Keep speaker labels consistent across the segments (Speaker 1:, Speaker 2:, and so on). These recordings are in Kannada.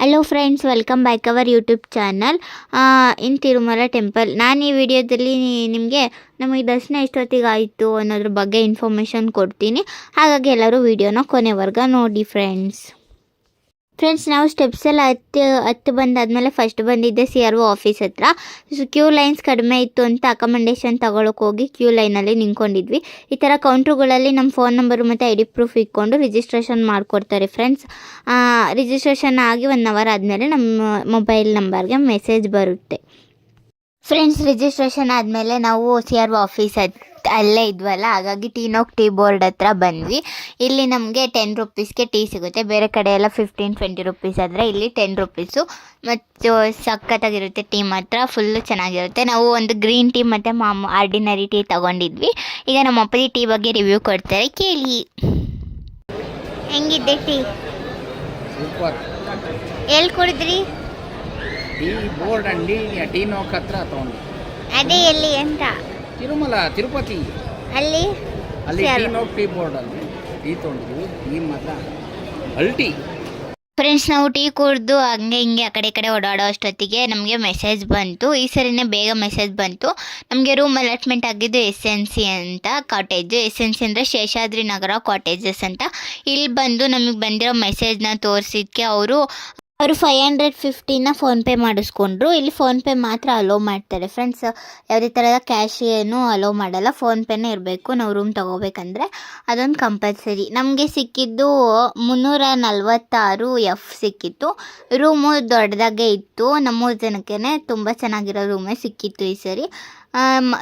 Speaker 1: Hello friends, welcome back our YouTube channel in Tirumala temple. ನಾನು ಈ ವಿಡಿಯೋದಲ್ಲಿ ನಿಮಗೆ ನಮಗೆ ದರ್ಶನ ಎಷ್ಟೊತ್ತಿಗೆ ಆಯಿತು ಅನ್ನೋದ್ರ ಬಗ್ಗೆ ಇನ್ಫಾರ್ಮೇಷನ್ ಕೊಡ್ತೀನಿ. ಹಾಗಾಗಿ ಎಲ್ಲರೂ ವಿಡಿಯೋನ ಕೊನೆವರೆಗೂ ನೋಡಿ ಫ್ರೆಂಡ್ಸ್. ನಾವು ಸ್ಟೆಪ್ಸೆಲ್ಲ ಹತ್ತು ಬಂದಾದಮೇಲೆ ಫಸ್ಟ್ ಬಂದಿದ್ದೆ CRO ಆಫೀಸ್ ಹತ್ರ. ಕ್ಯೂ ಲೈನ್ಸ್ ಕಡಿಮೆ ಇತ್ತು ಅಂತ ಅಕಮೆಂಡೇಷನ್ ತಗೊಳಕ್ಕೆ ಹೋಗಿ ಕ್ಯೂ ಲೈನಲ್ಲಿ ನಿಂತ್ಕೊಂಡಿದ್ವಿ. ಈ ಥರ ಕೌಂಟ್ರುಗಳಲ್ಲಿ ನಮ್ಮ ಫೋನ್ ನಂಬರು ಮತ್ತು ID ಪ್ರೂಫ್ ಇಟ್ಕೊಂಡು ರಿಜಿಸ್ಟ್ರೇಷನ್ ಮಾಡಿಕೊಡ್ತಾರೆ ಫ್ರೆಂಡ್ಸ್. ರಿಜಿಸ್ಟ್ರೇಷನ್ ಆಗಿ 1 ಅವರ್ ಆದಮೇಲೆ ನಮ್ಮ ಮೊಬೈಲ್ ನಂಬರ್ಗೆ ಮೆಸೇಜ್ ಬರುತ್ತೆ. ಫ್ರೆಂಡ್ಸ್, ರಿಜಿಸ್ಟ್ರೇಷನ್ ಆದಮೇಲೆ ನಾವು CRO ಆಫೀಸ್ ಅಲ್ಲೇ ಇದ್ವಲ್ಲ, ಹಾಗಾಗಿ ಟೀ ಬೋರ್ಡ್ ಹತ್ರ ಬಂದ್ವಿ. ಇಲ್ಲಿ ನಮಗೆ 10 ರೂಪೀಸ್ಗೆ ಟೀ ಸಿಗುತ್ತೆ. ಬೇರೆ ಕಡೆ ಎಲ್ಲ 15-20 ರೂಪೀಸ್ ಆದರೆ ಇಲ್ಲಿ 10 ರೂಪೀಸು. ಮತ್ತು ಸಖತ್ತಾಗಿರುತ್ತೆ ಟೀ, ಮಾತ್ರ ಫುಲ್ಲು ಚೆನ್ನಾಗಿರುತ್ತೆ. ನಾವು ಒಂದು ಗ್ರೀನ್ ಟೀ ಮತ್ತು ಆರ್ಡಿನರಿ ಟೀ ತೊಗೊಂಡಿದ್ವಿ. ಈಗ ನಮ್ಮ ಅಪ್ಪಾಜಿ ಟೀ ಬಗ್ಗೆ ರಿವ್ಯೂ ಕೊಡ್ತಾರೆ, ಕೇಳಿ. ಹೆಂಗಿದ್ದೆ ಟೀ?
Speaker 2: ಸೂಪರ್.
Speaker 1: ಎಲ್ಲಿ ಕುಡಿದ್ರಿ?
Speaker 2: ಟೀ ಬೋರ್ಡ್ ಅಂಗಡಿ ಟೀ ನೋಕ್ ಹತ್ರ ತಗೊಂಡು.
Speaker 1: ಅದೇ ಎಲ್ಲಿ ಅಂತ?
Speaker 2: ತಿರುಮಲ, ತಿರುಪತಿ
Speaker 1: ಅಲ್ಲಿ
Speaker 2: ಟೀ ನೋಕ್ ಟೀ ಬೋರ್ಡ್ ಅಲ್ಲಿ ಟೀ ತೊಗೊಂಡಿದ್ವಿ. ಟೀ ಮಾತ್ರ ಅಲ್ಟಿ.
Speaker 1: ಫ್ರೆಂಡ್ಸ್, ನಾವು ಟೀ ಕುಡಿದು ಹಂಗೆ ಹಿಂಗೆ ಆ ಕಡೆ ಓಡಾಡೋ ಅಷ್ಟೊತ್ತಿಗೆ ನಮಗೆ ಮೆಸೇಜ್ ಬಂತು. ಈ ಸರಿನೇ ಬೇಗ ಮೆಸೇಜ್ ಬಂತು. ನಮಗೆ ರೂಮ್ ಅಲಾಟ್ಮೆಂಟ್ ಆಗಿದ್ದು SNC ಅಂತ ಕಾಟೇಜು. SNC ಅಂದರೆ ಶೇಷಾದ್ರಿ ನಗರ ಕಾಟೇಜಸ್ ಅಂತ. ಇಲ್ಲಿ ಬಂದು ನಮಗೆ ಬಂದಿರೋ ಮೆಸೇಜ್ನ ತೋರಿಸಿದ್ದಕ್ಕೆ ಅವರು 550ನ ಫೋನ್ಪೇ ಮಾಡಿಸ್ಕೊಂಡ್ರು. ಇಲ್ಲಿ ಫೋನ್ಪೇ ಮಾತ್ರ ಅಲೋ ಮಾಡ್ತಾರೆ ಫ್ರೆಂಡ್ಸ್. ಯಾವುದೇ ಥರದ ಕ್ಯಾಶ್ ಏನು ಅಲೋ ಮಾಡಲ್ಲ, ಫೋನ್ಪೇನೇ ಇರಬೇಕು ನಾವು ರೂಮ್ ತೊಗೋಬೇಕಂದ್ರೆ. ಅದೊಂದು ಕಂಪಲ್ಸರಿ. ನಮಗೆ ಸಿಕ್ಕಿದ್ದು 346F ಸಿಕ್ಕಿತ್ತು. ರೂಮು ದೊಡ್ಡದಾಗೆ ಇತ್ತು. ನಮ್ಮ 3 ಜನಕ್ಕೆ ತುಂಬ ಚೆನ್ನಾಗಿರೋ ರೂಮೇ ಸಿಕ್ಕಿತ್ತು ಈ ಸರಿ.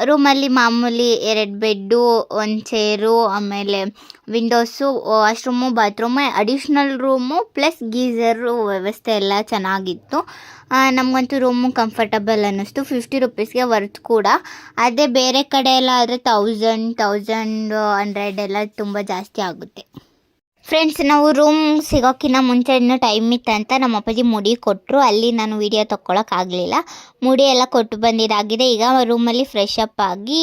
Speaker 1: ರೂಮಲ್ಲಿ ಮಾಮೂಲಿ 2 ಬೆಡ್ಡು, 1 ಚೇರು, ಆಮೇಲೆ windows, washroom, bathroom, additional room plus geyser ವ್ಯವಸ್ಥೆ ಎಲ್ಲ ಚೆನ್ನಾಗಿತ್ತು. ನಮಗಂತೂ ರೂಮು ಕಂಫರ್ಟಬಲ್ ಅನ್ನಿಸ್ತು. 50 ರೂಪೀಸ್ಗೆ ವರ್ತ್ ಕೂಡ. ಅದೇ ಬೇರೆ ಕಡೆ ಎಲ್ಲ ಆದರೆ 1100 ಎಲ್ಲ ತುಂಬ ಜಾಸ್ತಿ ಆಗುತ್ತೆ. ಫ್ರೆಂಡ್ಸ್, ನಾವು ರೂಮ್ ಸಿಗೋಕ್ಕಿಂತ ಮುಂಚೆ ಇನ್ನೂ ಟೈಮ್ ಇತ್ತಂತ ನಮ್ಮ ಅಪ್ಪಾಜಿ ಮುಡಿ ಕೊಟ್ಟರು. ಅಲ್ಲಿ ನಾನು ವೀಡಿಯೋ ತೊಗೊಳಕ್ಕಾಗಲಿಲ್ಲ. ಮುಡಿ ಎಲ್ಲ ಕೊಟ್ಟು ಬಂದಿದ್ದಾಗಿದೆ. ಈಗ ರೂಮಲ್ಲಿ ಫ್ರೆಶ್ ಅಪ್ ಆಗಿ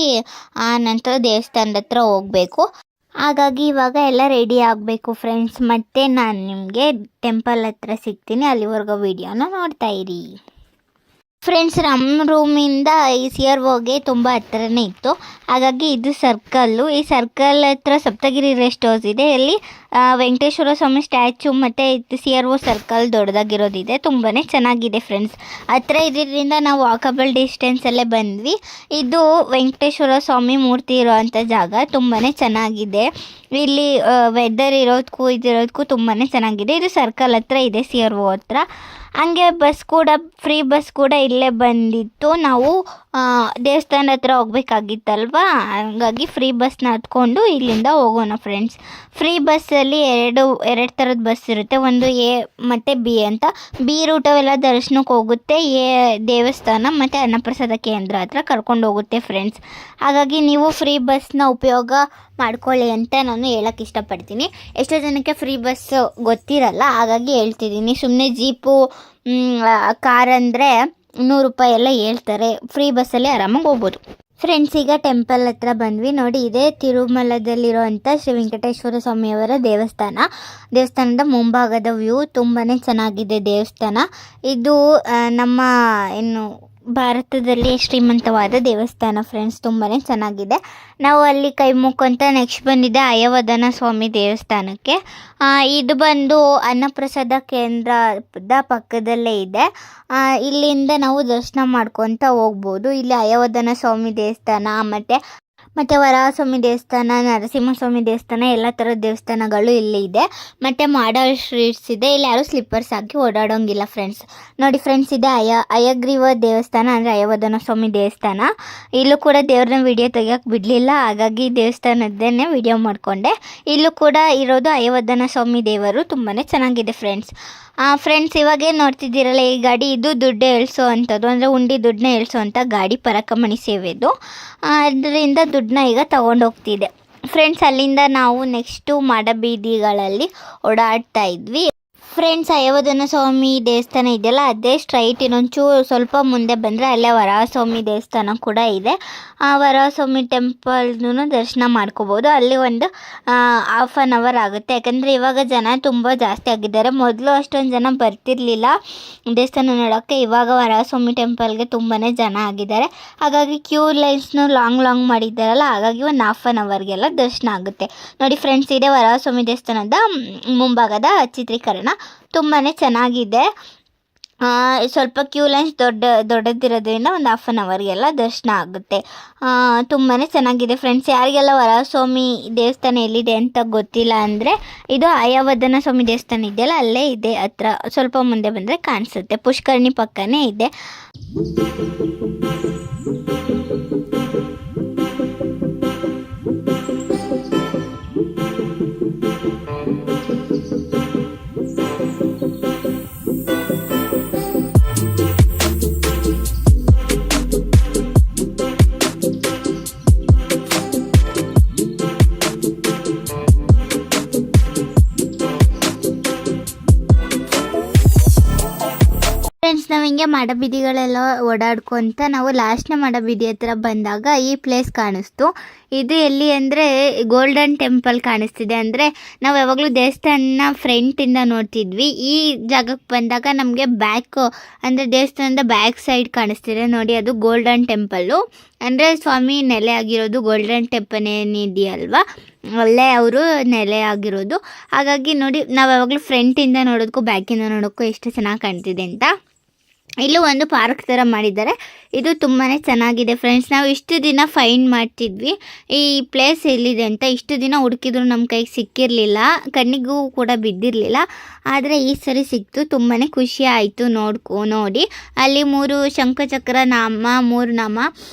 Speaker 1: ನಂತರ ದೇವಸ್ಥಾನದ ಹತ್ರ ಹೋಗಬೇಕು. ಹಾಗಾಗಿ ಇವಾಗ ಎಲ್ಲ ರೆಡಿ ಆಗಬೇಕು ಫ್ರೆಂಡ್ಸ್. ಮತ್ತೆ ನಾನು ನಿಮಗೆ ಟೆಂಪಲ್ ಹತ್ರ ಸಿಗ್ತೀನಿ. ಅಲ್ಲಿವರೆಗೂ ವೀಡಿಯೋನ ನೋಡ್ತಾ ಇರಿ. ಫ್ರೆಂಡ್ಸ್, ನಮ್ಮ ರೂಮಿಂದ ಈ CROಗೆ ತುಂಬ ಹತ್ರನೇ ಇತ್ತು. ಹಾಗಾಗಿ ಇದು ಸರ್ಕಲ್ಲು. ಈ ಸರ್ಕಲ್ ಹತ್ರ ಸಪ್ತಗಿರಿ ರೆಸ್ಟ್ ಹೌಸ್ ಇದೆ. ಇಲ್ಲಿ ವೆಂಕಟೇಶ್ವರ ಸ್ವಾಮಿ ಸ್ಟ್ಯಾಚು ಮತ್ತು ಇದು CRO ಸರ್ಕಲ್ ದೊಡ್ಡದಾಗಿರೋದಿದೆ. ತುಂಬಾ ಚೆನ್ನಾಗಿದೆ ಫ್ರೆಂಡ್ಸ್. ಹತ್ರ ಇದರಿಂದ ನಾವು ವಾಕಬಲ್ ಡಿಸ್ಟೆನ್ಸಲ್ಲೇ ಬಂದ್ವಿ. ಇದು ವೆಂಕಟೇಶ್ವರ ಸ್ವಾಮಿ ಮೂರ್ತಿ ಇರೋವಂಥ ಜಾಗ. ತುಂಬಾ ಚೆನ್ನಾಗಿದೆ. ಇಲ್ಲಿ ವೆದರ್ ಇರೋದಕ್ಕೂ ತುಂಬಾ ಚೆನ್ನಾಗಿದೆ. ಇದು ಸರ್ಕಲ್ ಹತ್ರ ಇದೆ, CRO ಹತ್ರ. ಹಂಗೆ ಬಸ್ ಕೂಡ, ಫ್ರೀ ಬಸ್ ಕೂಡ ಇಲ್ಲೇ ಬಂದಿತ್ತು. ನಾವು ದೇವಸ್ಥಾನ ಹತ್ರ ಹೋಗ್ಬೇಕಾಗಿತ್ತಲ್ವ, ಹಾಗಾಗಿ ಫ್ರೀ ಬಸ್ನ ಹತ್ಕೊಂಡು ಇಲ್ಲಿಂದ ಹೋಗೋಣ ಫ್ರೆಂಡ್ಸ್. ಫ್ರೀ ಬಸ್ಸಲ್ಲಿ ಎರಡು ಥರದ ಬಸ್ ಇರುತ್ತೆ. ಒಂದು A ಮತ್ತು B ಅಂತ. B ರೂಟವೆಲ್ಲ ದರ್ಶನಕ್ಕೆ ಹೋಗುತ್ತೆ. A ದೇವಸ್ಥಾನ ಮತ್ತು ಅನ್ನಪ್ರಸಾದ ಕೇಂದ್ರ ಹತ್ರ ಕರ್ಕೊಂಡು ಹೋಗುತ್ತೆ ಫ್ರೆಂಡ್ಸ್. ಹಾಗಾಗಿ ನೀವು ಫ್ರೀ ಬಸ್ನ ಉಪಯೋಗ ಮಾಡ್ಕೊಳ್ಳಿ ಅಂತ ನಾನು ಹೇಳೋಕ್ಕೆ ಇಷ್ಟಪಡ್ತೀನಿ. ಎಷ್ಟೋ ಜನಕ್ಕೆ ಫ್ರೀ ಬಸ್ ಗೊತ್ತಿರಲ್ಲ, ಹಾಗಾಗಿ ಹೇಳ್ತಿದ್ದೀನಿ. ಸುಮ್ಮನೆ ಜೀಪು, ಕಾರ್ ಅಂದರೆ 100 ರೂಪಾಯಿ ಎಲ್ಲ ಹೇಳ್ತಾರೆ. ಫ್ರೀ ಬಸ್ಸಲ್ಲಿ ಆರಾಮಾಗಿ ಹೋಗ್ಬೋದು. ಫ್ರೆಂಡ್ಸ್, ಈಗ ಟೆಂಪಲ್ ಹತ್ರ ಬಂದ್ವಿ. ನೋಡಿ, ಇದೇ ತಿರುಮಲದಲ್ಲಿರೋವಂಥ ಶ್ರೀ ವೆಂಕಟೇಶ್ವರ ಸ್ವಾಮಿಯವರ ದೇವಸ್ಥಾನದ ಮುಂಭಾಗದ ವ್ಯೂ. ತುಂಬಾ ಚೆನ್ನಾಗಿದೆ ದೇವಸ್ಥಾನ. ಇದು ನಮ್ಮ ಭಾರತದಲ್ಲಿ ಶ್ರೀಮಂತವಾದ ದೇವಸ್ಥಾನ ಫ್ರೆಂಡ್ಸ್. ತುಂಬಾ ಚೆನ್ನಾಗಿದೆ. ನಾವು ಅಲ್ಲಿ ಕೈ ಮುಕ್ಕೊಂತ ನೆಕ್ಸ್ಟ್ ಬಂದಿದೆ ಅಯವಧನ ಸ್ವಾಮಿ ದೇವಸ್ಥಾನಕ್ಕೆ. ಇದು ಬಂದು ಅನ್ನಪ್ರಸಾದ ಕೇಂದ್ರದ ಪಕ್ಕದಲ್ಲೇ ಇದೆ. ಇಲ್ಲಿಂದ ನಾವು ದರ್ಶನ ಮಾಡ್ಕೊತ ಹೋಗ್ಬೋದು. ಇಲ್ಲಿ ಅಯವಧನ ಸ್ವಾಮಿ ದೇವಸ್ಥಾನ ಮತ್ತು ವರಾಹಸ್ವಾಮಿ ದೇವಸ್ಥಾನ, ನರಸಿಂಹಸ್ವಾಮಿ ದೇವಸ್ಥಾನ, ಎಲ್ಲ ಥರದ ದೇವಸ್ಥಾನಗಳು ಇಲ್ಲಿ ಇದೆ. ಮತ್ತು ಮಾಡಲ್ ಸ್ಟ್ರೀಟ್ಸ್ ಇದೆ. ಇಲ್ಲಿ ಯಾರೂ ಸ್ಲಿಪ್ಪರ್ಸ್ ಹಾಕಿ ಓಡಾಡೋಂಗಿಲ್ಲ ಫ್ರೆಂಡ್ಸ್. ನೋಡಿ ಫ್ರೆಂಡ್ಸ್, ಇದೆ ಅಯಗ್ರೀವ ದೇವಸ್ಥಾನ, ಅಂದರೆ ಅಯವಧನ ಸ್ವಾಮಿ ದೇವಸ್ಥಾನ. ಇಲ್ಲೂ ಕೂಡ ದೇವ್ರನ್ನ ವಿಡಿಯೋ ತೆಗಿಯೋಕ್ಕೆ ಬಿಡಲಿಲ್ಲ, ಹಾಗಾಗಿ ದೇವಸ್ಥಾನದ್ದೇನೆ ವಿಡಿಯೋ ಮಾಡಿಕೊಂಡೆ. ಇಲ್ಲೂ ಕೂಡ ಇರೋದು ಅಯವಧನ ಸ್ವಾಮಿ ದೇವರು. ತುಂಬಾ ಚೆನ್ನಾಗಿದೆ ಫ್ರೆಂಡ್ಸ್. ಫ್ರೆಂಡ್ಸ್, ಇವಾಗೇ ನೋಡ್ತಿದ್ದೀರಲ್ಲ ಈ ಗಾಡಿ, ಇದು ದುಡ್ಡು ಎಳ್ಸೋ ಅಂಥದ್ದು, ಅಂದರೆ ಉಂಡಿ ದುಡ್ಡನ್ನ ಎಳ್ಸೋ ಅಂಥ ಗಾಡಿ, ಪರಕಮಣಿ ಸೇವೆದು. ಅದರಿಂದ ದುಡ್ಡನ್ನ ಈಗ ತಗೊಂಡೋಗ್ತಿದೆ ಫ್ರೆಂಡ್ಸ್. ಅಲ್ಲಿಂದ ನಾವು ನೆಕ್ಸ್ಟು ಮಾಡಬೀದಿಗಳಲ್ಲಿ ಓಡಾಡ್ತಾ ಇದ್ವಿ. ಫ್ರೆಂಡ್ಸ್, ಅಯ್ಯವದನ ಸ್ವಾಮಿ ದೇವಸ್ಥಾನ ಇದೆಯಲ್ಲ, ಅದೇ ಸ್ಟ್ರೈಟ್ ಇನ್ನೊಂಚೂರು ಸ್ವಲ್ಪ ಮುಂದೆ ಬಂದರೆ ಅಲ್ಲೇ ವರಹಸ್ವಾಮಿ ದೇವಸ್ಥಾನ ಕೂಡ ಇದೆ. ಆ ವರಹಸ್ವಾಮಿ ಟೆಂಪಲ್ನೂ ದರ್ಶನ ಮಾಡ್ಕೋಬೋದು. ಅಲ್ಲಿ ಒಂದು 1/2 ಅವರ್ ಆಗುತ್ತೆ, ಯಾಕಂದರೆ ಇವಾಗ ಜನ ತುಂಬ ಜಾಸ್ತಿ ಆಗಿದ್ದಾರೆ. ಮೊದಲು ಅಷ್ಟೊಂದು ಜನ ಬರ್ತಿರ್ಲಿಲ್ಲ ದೇವಸ್ಥಾನ ನೋಡೋಕ್ಕೆ. ಇವಾಗ ವರಹಸ್ವಾಮಿ ಟೆಂಪಲ್ಗೆ ತುಂಬಾ ಜನ ಆಗಿದ್ದಾರೆ. ಹಾಗಾಗಿ ಕ್ಯೂ ಲೈನ್ಸ್ನು ಲಾಂಗ್ ಮಾಡಿದ್ದಾರಲ್ಲ, ಹಾಗಾಗಿ ಒಂದು 1/2 ಅವರ್ಗೆಲ್ಲ ದರ್ಶನ ಆಗುತ್ತೆ. ನೋಡಿ ಫ್ರೆಂಡ್ಸ್, ಇದೇ ವರಹಸ್ವಾಮಿ ದೇವಸ್ಥಾನದ ಮುಂಭಾಗದ ಚಿತ್ರೀಕರಣ. ತುಂಬಾ ಚೆನ್ನಾಗಿದೆ. ಸ್ವಲ್ಪ ಕ್ಯೂ ಲೈನ್ಸ್ ದೊಡ್ಡದಿರೋದ್ರಿಂದ ಒಂದು 1/2 ಅವರ್ಗೆಲ್ಲ ದರ್ಶನ ಆಗುತ್ತೆ. ತುಂಬಾ ಚೆನ್ನಾಗಿದೆ ಫ್ರೆಂಡ್ಸ್. ಯಾರಿಗೆಲ್ಲ ವರಹಸ್ವಾಮಿ ದೇವಸ್ಥಾನ ಎಲ್ಲಿದೆ ಅಂತ ಗೊತ್ತಿಲ್ಲ ಅಂದರೆ, ಇದು ಅಯ್ಯವದನ ಸ್ವಾಮಿ ದೇವಸ್ಥಾನ ಇದೆಯಲ್ಲ, ಅಲ್ಲೇ ಇದೆ. ಹತ್ರ ಸ್ವಲ್ಪ ಮುಂದೆ ಬಂದರೆ ಕಾಣಿಸುತ್ತೆ. ಪುಷ್ಕರಣಿ ಪಕ್ಕನೇ ಇದೆ. ಫ್ರೆಂಡ್ಸ್, ನಾವು ಹಿಂಗೆ ಮಾಡಬೀದಿಗಳೆಲ್ಲ ಓಡಾಡ್ಕೊತ ನಾವು ಲಾಸ್ಟ್ನೇ ಮಾಡಬೀದಿ ಹತ್ರ ಬಂದಾಗ ಈ ಪ್ಲೇಸ್ ಕಾಣಿಸ್ತು. ಇದು ಎಲ್ಲಿ ಅಂದರೆ ಗೋಲ್ಡನ್ ಟೆಂಪಲ್ ಕಾಣಿಸ್ತಿದೆ. ಅಂದರೆ ನಾವು ಯಾವಾಗಲೂ ದೇವಸ್ಥಾನ ಫ್ರಂಟಿಂದ ನೋಡ್ತಿದ್ವಿ. ಈ ಜಾಗಕ್ಕೆ ಬಂದಾಗ ನಮಗೆ ಅಂದರೆ ದೇವಸ್ಥಾನದ ಬ್ಯಾಕ್ ಸೈಡ್ ಕಾಣಿಸ್ತಿದೆ ನೋಡಿ, ಅದು ಗೋಲ್ಡನ್ ಟೆಂಪಲ್ಲು. ಅಂದರೆ ಸ್ವಾಮಿ ನೆಲೆ ಆಗಿರೋದು ಗೋಲ್ಡನ್ ಟೆಂಪಲ್ ಏನಿದೆಯಲ್ವ, ಅಲ್ಲೇ ಅವರು ನೆಲೆ ಆಗಿರೋದು. ಹಾಗಾಗಿ ನೋಡಿ, ನಾವು ಯಾವಾಗಲೂ ಫ್ರಂಟಿಂದ ನೋಡೋದಕ್ಕೂ ಬ್ಯಾಕಿಂದ ನೋಡೋಕ್ಕೂ ಎಷ್ಟು ಚೆನ್ನಾಗಿ ಕಾಣ್ತಿದೆ ಅಂತ. ಇಲ್ಲೂ ಒಂದು ಪಾರ್ಕ್ ಥರ ಮಾಡಿದ್ದಾರೆ. ಇದು ತುಂಬಾ ಚೆನ್ನಾಗಿದೆ ಫ್ರೆಂಡ್ಸ್. ನಾವು ಇಷ್ಟು ದಿನ ಫೈಂಡ್ ಮಾಡ್ತಿದ್ವಿ ಈ ಪ್ಲೇಸ್ ಎಲ್ಲಿದೆ ಅಂತ. ಇಷ್ಟು ದಿನ ಹುಡುಕಿದ್ರು ನಮ್ಮ ಕೈಗೆ ಸಿಕ್ಕಿರಲಿಲ್ಲ, ಕಣ್ಣಿಗೂ ಕೂಡ ಬಿದ್ದಿರಲಿಲ್ಲ. ಆದರೆ ಈ ಸರಿ ಸಿಕ್ತು. ತುಂಬಾ ಖುಷಿ ಆಯಿತು ನೋಡಿ. ಅಲ್ಲಿ 3 ಶಂಖಚಕ್ರ ನಾಮ, 3 ನಾಮ,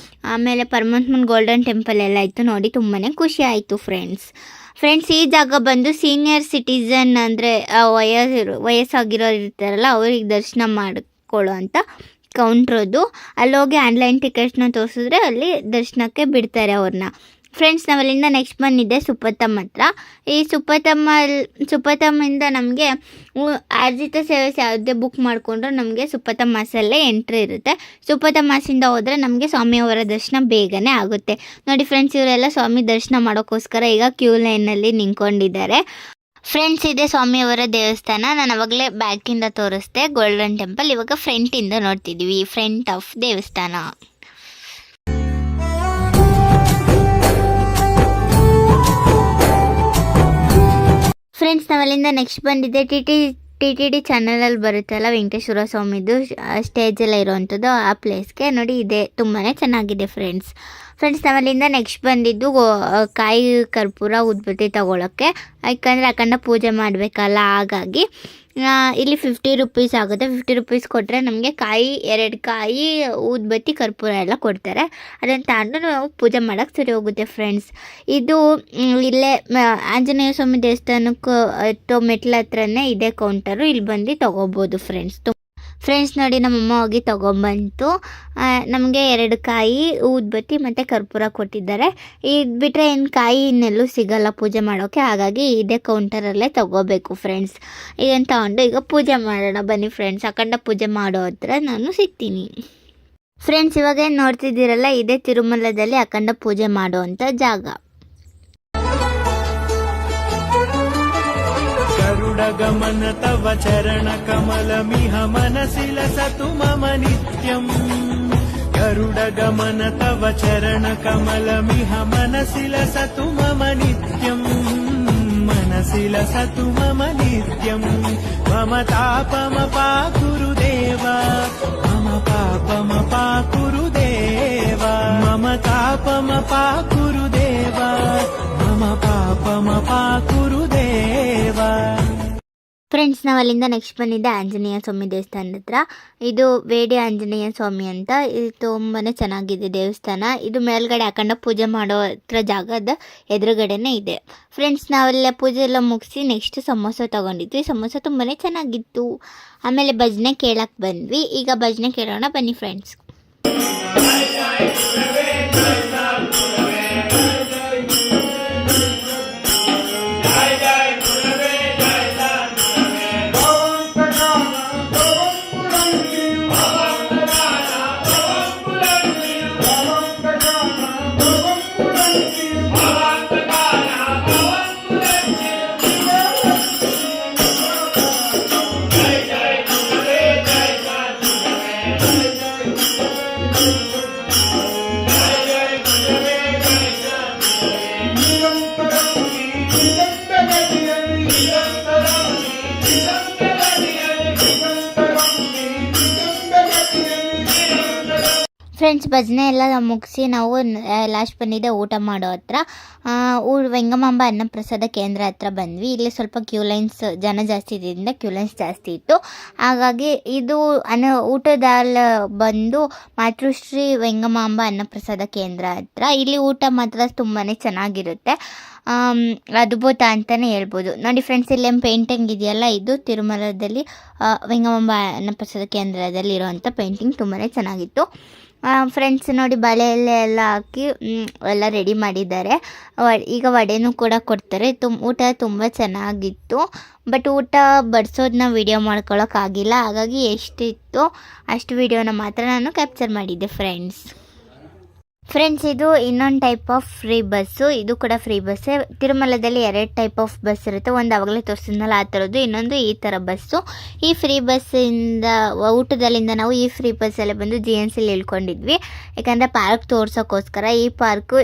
Speaker 1: ಆಮೇಲೆ ಪರಮಾತ್ಮನ ಗೋಲ್ಡನ್ ಟೆಂಪಲ್ ಎಲ್ಲ ಇತ್ತು ನೋಡಿ. ತುಂಬಾ ಖುಷಿ ಆಯಿತು ಫ್ರೆಂಡ್ಸ್. ಈ ಜಾಗ ಬಂದು ಸೀನಿಯರ್ ಸಿಟಿಸನ್, ಅಂದರೆ ವಯಸ್ಸಾಗಿರೋರು ಇರ್ತಾರಲ್ಲ, ಅವ್ರಿಗೆ ದರ್ಶನ ಮಾಡ್ಕೊಳ್ಳೋ ಅಂತ ಕೌಂಟ್ರದು. ಅಲ್ಲೋಗಿ ಆನ್ಲೈನ್ ಟಿಕೆಟ್ಸ್ನ ತೋರಿಸಿದ್ರೆ ಅಲ್ಲಿ ದರ್ಶನಕ್ಕೆ ಬಿಡ್ತಾರೆ ಅವ್ರನ್ನ. ಫ್ರೆಂಡ್ಸ್, ನಾವಲ್ಲಿಂದ ನೆಕ್ಸ್ಟ್ ಬಂದಿದ್ದೆ ಸುಪ್ಪತ್ತಮ್ಮ ಹತ್ರ. ಈ ಸುಪ್ಪತ್ತಮ್ಮಿಂದ ನಮಗೆ ಆರ್ಜಿತ ಸೇವೆ ಯಾವುದೇ ಬುಕ್ ಮಾಡಿಕೊಂಡ್ರೆ ನಮಗೆ ಸುಪ್ಪತ್ತಮ್ಮ ಮಾಸಲ್ಲೇ ಎಂಟ್ರಿ ಇರುತ್ತೆ. ಸುಪ್ಪತ್ತಮ್ಮ ಮಾಸಿಂದ ಹೋದರೆ ನಮಗೆ ಸ್ವಾಮಿಯವರ ದರ್ಶನ ಬೇಗನೆ ಆಗುತ್ತೆ ನೋಡಿ. ಫ್ರೆಂಡ್ಸ್, ಇವರೆಲ್ಲ ಸ್ವಾಮಿ ದರ್ಶನ ಮಾಡೋಕ್ಕೋಸ್ಕರ ಈಗ ಕ್ಯೂ ಲೈನಲ್ಲಿ ನಿಂತ್ಕೊಂಡಿದ್ದಾರೆ. ಫ್ರೆಂಡ್ಸ್, ಇದೆ ಸ್ವಾಮಿಯವರ ದೇವಸ್ಥಾನ. ನಾನು ಅವಾಗಲೇ ಬ್ಯಾಕಿಂದ ತೋರಿಸ್ದೆ ಗೋಲ್ಡನ್ ಟೆಂಪಲ್. ಇವಾಗ ಫ್ರಂಟಿಂದ ನೋಡ್ತಿದ್ವಿ, ಫ್ರಂಟ್ ಆಫ್ ದೇವಸ್ಥಾನ. ಫ್ರೆಂಡ್ಸ್, ನಾವಲ್ಲಿಂದ ನೆಕ್ಸ್ಟ್ ಬಂದಿದ್ದೆ TTD ಚಾನಲಲ್ಲಿ ಬರುತ್ತಲ್ಲ, ವೆಂಕಟೇಶ್ವರ ಸ್ವಾಮಿದು ಸ್ಟೇಜೆಲ್ಲ ಇರೋವಂಥದ್ದು, ಆ ಪ್ಲೇಸ್ಗೆ ನೋಡಿ. ಇದೆ ತುಂಬಾ ಚೆನ್ನಾಗಿದೆ ಫ್ರೆಂಡ್ಸ್. ನಾವಲ್ಲಿಂದ ನೆಕ್ಸ್ಟ್ ಬಂದಿದ್ದು ಕಾಯಿ ಕರ್ಪೂರ ಉದ್ಬತ್ತಿ ತೊಗೊಳಕ್ಕೆ. ಯಾಕಂದರೆ ಅಖಂಡ ಪೂಜೆ ಮಾಡಬೇಕಲ್ಲ, ಹಾಗಾಗಿ ಇಲ್ಲಿ 50 ರೂಪೀಸ್ ಆಗುತ್ತೆ. 50 ರೂಪೀಸ್ ಕೊಟ್ಟರೆ ನಮಗೆ 2 ಕಾಯಿ ಊದ್ಬತ್ತಿ ಕರ್ಪೂರ ಎಲ್ಲ ಕೊಡ್ತಾರೆ. ಅದನ್ನು ತಗೊಂಡು ನಾವು ಪೂಜೆ ಮಾಡೋಕ್ಕೆ ಸರಿ ಹೋಗುತ್ತೆ ಫ್ರೆಂಡ್ಸ್. ಇದು ಇಲ್ಲೇ ಆಂಜನೇಯ ಸ್ವಾಮಿ ದೇವಸ್ಥಾನಕ್ಕೆ ಮೆಟ್ಲ ಹತ್ರನೇ ಇದೆ ಕೌಂಟರು. ಇಲ್ಲಿ ಬಂದು ತೊಗೋಬೋದು ಫ್ರೆಂಡ್ಸ್. ನೋಡಿ, ನಮ್ಮಮ್ಮ ಹೋಗಿ ತೊಗೊಂಬಂತು. ನಮಗೆ 2 ಕಾಯಿ ಊದ್ಬತ್ತಿ ಮತ್ತು ಕರ್ಪೂರ ಕೊಟ್ಟಿದ್ದಾರೆ. ಇದು ಬಿಟ್ಟರೆ ಏನು ಕಾಯಿ ಇನ್ನೆಲ್ಲೂ ಸಿಗಲ್ಲ ಪೂಜೆ ಮಾಡೋಕ್ಕೆ, ಹಾಗಾಗಿ ಇದೇ ಕೌಂಟರಲ್ಲೇ ತೊಗೋಬೇಕು ಫ್ರೆಂಡ್ಸ್. ಇದನ್ನು ತಗೊಂಡು ಈಗ ಪೂಜೆ ಮಾಡೋಣ ಬನ್ನಿ ಫ್ರೆಂಡ್ಸ್. ಅಖಂಡ ಪೂಜೆ ಮಾಡೋ ಹತ್ರ ನಾನು ಸಿಗ್ತೀನಿ ಫ್ರೆಂಡ್ಸ್. ಇವಾಗ ಏನು ನೋಡ್ತಿದ್ದೀರಲ್ಲ, ಇದೇ ತಿರುಮಲದಲ್ಲಿ ಅಖಂಡ ಪೂಜೆ ಮಾಡುವಂಥ ಜಾಗ.
Speaker 3: गरुडगमन तव चरण कमलमिह मनसि लसतु मम नित्यम् गरुडगमन तव चरण कमलमिह मनसि लसतु मम नित्यम् मनसि लसतु मम नित्यम् मम तापमपाकुरु देवा मम पापमपाकुरु देवा मम तापमपाकुरु देवा मम पापमपाकुरु देवा.
Speaker 1: ಫ್ರೆಂಡ್ಸ್, ನಾವು ಅಲ್ಲಿಂದ ನೆಕ್ಸ್ಟ್ ಬಂದಿದ್ದೆ ಆಂಜನೇಯ ಸ್ವಾಮಿ ದೇವಸ್ಥಾನದ ಹತ್ರ. ಇದು ವೇಡಿ ಆಂಜನೇಯ ಸ್ವಾಮಿ ಅಂತ. ಇದು ತುಂಬಾ ಚೆನ್ನಾಗಿದೆ ದೇವಸ್ಥಾನ. ಇದು ಮೇಲ್ಗಡೆ ಅಖಂಡ ಪೂಜೆ ಮಾಡೋ ಹತ್ರ ಜಾಗದ ಎದುರುಗಡೆನೇ ಇದೆ ಫ್ರೆಂಡ್ಸ್. ನಾವೆಲ್ಲ ಪೂಜೆ ಎಲ್ಲ ಮುಗಿಸಿ ನೆಕ್ಸ್ಟ್ ಸಮೋಸ ತೊಗೊಂಡಿದ್ವಿ. ಸಮೋಸ ತುಂಬಾ ಚೆನ್ನಾಗಿತ್ತು. ಆಮೇಲೆ ಭಜನೆ ಕೇಳಕ್ಕೆ ಬಂದ್ವಿ. ಈಗ ಭಜನೆ ಕೇಳೋಣ ಬನ್ನಿ ಫ್ರೆಂಡ್ಸ್. ಫ್ರೆಂಡ್ಸ್ ಭಜನೆ ಎಲ್ಲ ಮುಗಿಸಿ ನಾವು ಲಾಸ್ಟ್ ಬಂದಿದ್ದೆ ಊಟ ಮಾಡೋ ಹತ್ರ ವೆಂಗಮಾಂಬ ಅನ್ನಪ್ರಸಾದ ಕೇಂದ್ರ ಹತ್ರ ಬಂದ್ವಿ. ಇಲ್ಲಿ ಸ್ವಲ್ಪ ಕ್ಯೂ ಲೈನ್ಸ್ ಜನ ಜಾಸ್ತಿ ಇದ್ದರಿಂದ ಕ್ಯೂ ಲೈನ್ಸ್ ಜಾಸ್ತಿ ಇತ್ತು. ಹಾಗಾಗಿ ಇದು ಊಟದಲ್ಲಿ ಬಂದು ಮಾತೃಶ್ರೀ ವೆಂಗಮಾಂಬ ಅನ್ನಪ್ರಸಾದ ಕೇಂದ್ರ ಹತ್ರ. ಇಲ್ಲಿ ಊಟ ಮಾತ್ರ ತುಂಬಾ ಚೆನ್ನಾಗಿರುತ್ತೆ, ಅದ್ಭುತ ಅಂತಲೇ ಹೇಳ್ಬೋದು. ನೋಡಿ ಫ್ರೆಂಡ್ಸ್, ಇಲ್ಲೇನು ಪೇಂಟಿಂಗ್ ಇದೆಯಲ್ಲ, ಇದು ತಿರುಮಲದಲ್ಲಿ ವೆಂಗಮಾಂಬ ಅನ್ನಪ್ರಸಾದ ಕೇಂದ್ರದಲ್ಲಿ ಇರೋವಂಥ ಪೇಂಟಿಂಗ್ ತುಂಬಾ ಚೆನ್ನಾಗಿತ್ತು. ಫ್ರೆಂಡ್ಸ್ ನೋಡಿ, ಬಳೆ ಎಲ್ಲ ಹಾಕಿ ಎಲ್ಲ ರೆಡಿ ಮಾಡಿದ್ದಾರೆ. ಈಗ ವಡೆನೂ ಕೂಡ ಕೊಡ್ತಾರೆ. ಊಟ ತುಂಬ ಚೆನ್ನಾಗಿತ್ತು. ಬಟ್ ಊಟ ಬಡಿಸೋದನ್ನ ವಿಡಿಯೋ ಮಾಡ್ಕೊಳ್ಳೋಕ್ಕಾಗಿಲ್ಲ. ಹಾಗಾಗಿ ಎಷ್ಟಿತ್ತು ಅಷ್ಟು ವಿಡಿಯೋನ ಮಾತ್ರ ನಾನು ಕ್ಯಾಪ್ಚರ್ ಮಾಡಿದ್ದೆ ಫ್ರೆಂಡ್ಸ್. ಇದು ಇನ್ನೊಂದು ಟೈಪ್ ಆಫ್ ಫ್ರೀ ಬಸ್ಸು. ಇದು ಕೂಡ ಫ್ರೀ ಬಸ್ಸೇ. ತಿರುಮಲದಲ್ಲಿ 2 ಟೈಪ್ ಆಫ್ ಬಸ್ ಇರುತ್ತೆ. ಒಂದು ಆವಾಗಲೇ ತೋರಿಸಿದ್ನಲ್ಲ ಆ ಥರದ್ದು, ಇನ್ನೊಂದು ಈ ಥರ ಬಸ್ಸು. ಈ ಫ್ರೀ ಬಸ್ಸಿಂದ ಊಟದಲ್ಲಿಂದ ನಾವು ಈ ಫ್ರೀ ಬಸ್ಸಲ್ಲೇ ಬಂದು GNCಲಿ ಇಳ್ಕೊಂಡಿದ್ವಿ. ಯಾಕಂದರೆ ಪಾರ್ಕ್ ತೋರ್ಸೋಕ್ಕೋಸ್ಕರ. ಈ ಪಾರ್ಕು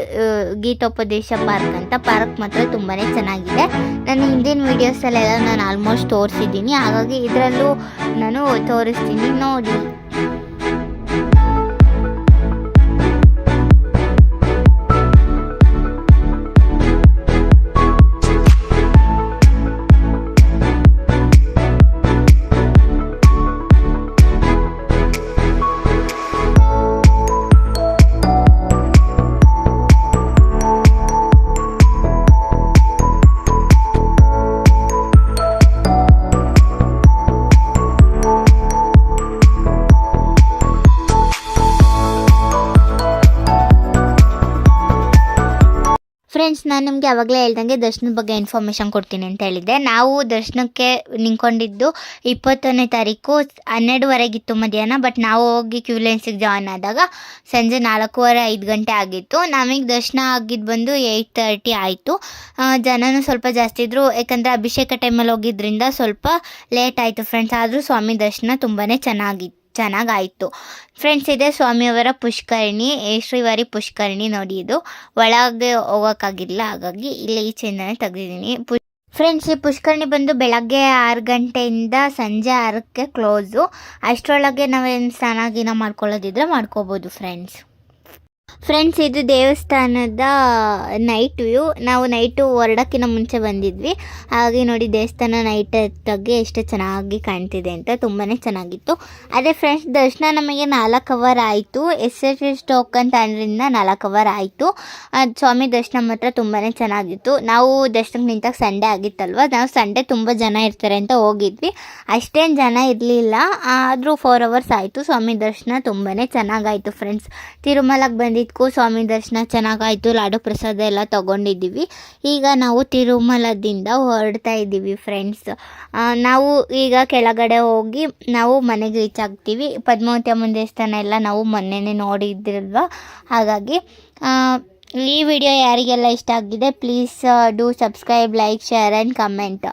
Speaker 1: ಗೀತೋಪದೇಶ ಪಾರ್ಕ್ ಅಂತ. ಪಾರ್ಕ್ ಮಾತ್ರ ತುಂಬಾ ಚೆನ್ನಾಗಿದೆ. ನಾನು ಹಿಂದಿನ ವೀಡಿಯೋಸಲ್ಲೆಲ್ಲ ನಾನು ಆಲ್ಮೋಸ್ಟ್ ತೋರಿಸಿದ್ದೀನಿ, ಹಾಗಾಗಿ ಇದರಲ್ಲೂ ನಾನು ತೋರಿಸ್ತೀನಿ ನೋಡಿ. ಫ್ರೆಂಡ್ಸ್, ನಾನು ನಿಮಗೆ ಆವಾಗಲೇ ಹೇಳ್ದಂಗೆ ದರ್ಶನದ ಬಗ್ಗೆ ಇನ್ಫಾರ್ಮೇಷನ್ ಕೊಡ್ತೀನಿ ಅಂತ ಹೇಳಿದ್ದೆ. ನಾವು ದರ್ಶನಕ್ಕೆ ನಿಂತ್ಕೊಂಡಿದ್ದು 20ನೇ ತಾರೀಕು 12:30 ಮಧ್ಯಾಹ್ನ. ಬಟ್ ನಾವು ಹೋಗಿ ಕ್ಯೂ ಲೈನ್ಸಿಗೆ ಜಾಯ್ನ್ ಆದಾಗ ಸಂಜೆ 4:15 ಗಂಟೆ ಆಗಿತ್ತು. ನಮಗೆ ದರ್ಶನ ಆಗಿದ್ದು ಬಂದು 8:30 ಆಯಿತು. ಜನನೂ ಸ್ವಲ್ಪ ಜಾಸ್ತಿ ಇದ್ದರು, ಯಾಕಂದರೆ ಅಭಿಷೇಕ ಟೈಮಲ್ಲಿ ಹೋಗಿದ್ದರಿಂದ ಸ್ವಲ್ಪ ಲೇಟ್ ಆಯಿತು ಫ್ರೆಂಡ್ಸ್. ಆದರೂ ಸ್ವಾಮಿ ದರ್ಶನ ತುಂಬಾ ಚೆನ್ನಾಗಾಯಿತು ಫ್ರೆಂಡ್ಸ್. ಇದೆ ಸ್ವಾಮಿಯವರ ಪುಷ್ಕರಣಿ, ಶ್ರೀವಾರಿ ಪುಷ್ಕರಣಿ ನೋಡಿ. ಇದು ಒಳಗೆ ಹೋಗೋಕ್ಕಾಗಿಲ್ಲ, ಹಾಗಾಗಿ ಇಲ್ಲಿ ಈಚೆಯಿಂದನೇ ತೆಗೆದಿದ್ದೀನಿ. ಫ್ರೆಂಡ್ಸ್, ಈ ಪುಷ್ಕರಣಿ ಬಂದು ಬೆಳಗ್ಗೆ 6 ಗಂಟೆಯಿಂದ ಸಂಜೆ 6ಕ್ಕೆ ಕ್ಲೋಸು. ಅಷ್ಟರೊಳಗೆ ನಾವೇನು ಸ್ನಾನ ಮಾಡ್ಕೊಳ್ಳೋದಿದ್ರೆ ಮಾಡ್ಕೋಬೋದು ಫ್ರೆಂಡ್ಸ್. ಇದು ದೇವಸ್ಥಾನದ ನೈಟ್ ವ್ಯೂ. ನಾವು ನೈಟು ಹೊರಡೋಕ್ಕಿಂತ ಮುಂಚೆ ಬಂದಿದ್ವಿ, ಹಾಗೆ ನೋಡಿ ದೇವಸ್ಥಾನ ನೈಟ್ ಹೊತ್ತಾಗಿ ಎಷ್ಟು ಚೆನ್ನಾಗಿ ಕಾಣ್ತಿದೆ ಅಂತ. ತುಂಬಾ ಚೆನ್ನಾಗಿತ್ತು. ಅದೇ ಫ್ರೆಂಡ್ಸ್, ದರ್ಶನ ನಮಗೆ 4 ಅವರ್ ಆಯಿತು. SSS ಟೋಕನ್ ತಗೊಂಡ್ರಿಂದ 4 ಅವರ್ ಆಯಿತು. ಸ್ವಾಮಿ ದರ್ಶನ ಮಾತ್ರ ತುಂಬಾ ಚೆನ್ನಾಗಿತ್ತು. ನಾವು ದರ್ಶನಕ್ಕೆ ನಿಂತಾಗ ಸಂಡೇ ಆಗಿತ್ತಲ್ವ, ನಾವು ಸಂಡೇ ತುಂಬ ಜನ ಇರ್ತಾರೆ ಅಂತ ಹೋಗಿದ್ವಿ. ಅಷ್ಟೇನು ಜನ ಇರಲಿಲ್ಲ, ಆದರೂ 4 ಅವರ್ಸ್ ಆಯಿತು. ಸ್ವಾಮಿ ದರ್ಶನ ತುಂಬಾ ಚೆನ್ನಾಗಾಯಿತು ಫ್ರೆಂಡ್ಸ್. ತಿರುಮಲಕ್ಕೆ ಬಂದಿದ್ದಕ್ಕೂ ಸ್ವಾಮಿ ದರ್ಶನ ಚೆನ್ನಾಗಾಯಿತು. ಲಾಡು ಪ್ರಸಾದ ಎಲ್ಲ ತೊಗೊಂಡಿದ್ದೀವಿ. ಈಗ ನಾವು ತಿರುಮಲದಿಂದ ಹೊರಡ್ತಾ ಇದ್ದೀವಿ ಫ್ರೆಂಡ್ಸ್. ನಾವು ಈಗ ಕೆಳಗಡೆ ಹೋಗಿ ನಾವು ಮನೆಗೆ ರೀಚ್ ಆಗ್ತೀವಿ. ಪದ್ಮಾವತಿ ಅಮ್ಮನ ದೇವಸ್ಥಾನ ಎಲ್ಲ ನಾವು ಮೊನ್ನೆನೇ ನೋಡಿದ್ರಲ್ವ, ಹಾಗಾಗಿ ಈ ವಿಡಿಯೋ ಯಾರಿಗೆಲ್ಲ ಇಷ್ಟ ಆಗಿದೆ please do subscribe, like, share and comment.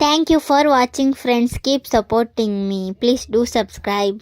Speaker 1: Thank you for watching friends. Keep supporting me. Please do subscribe.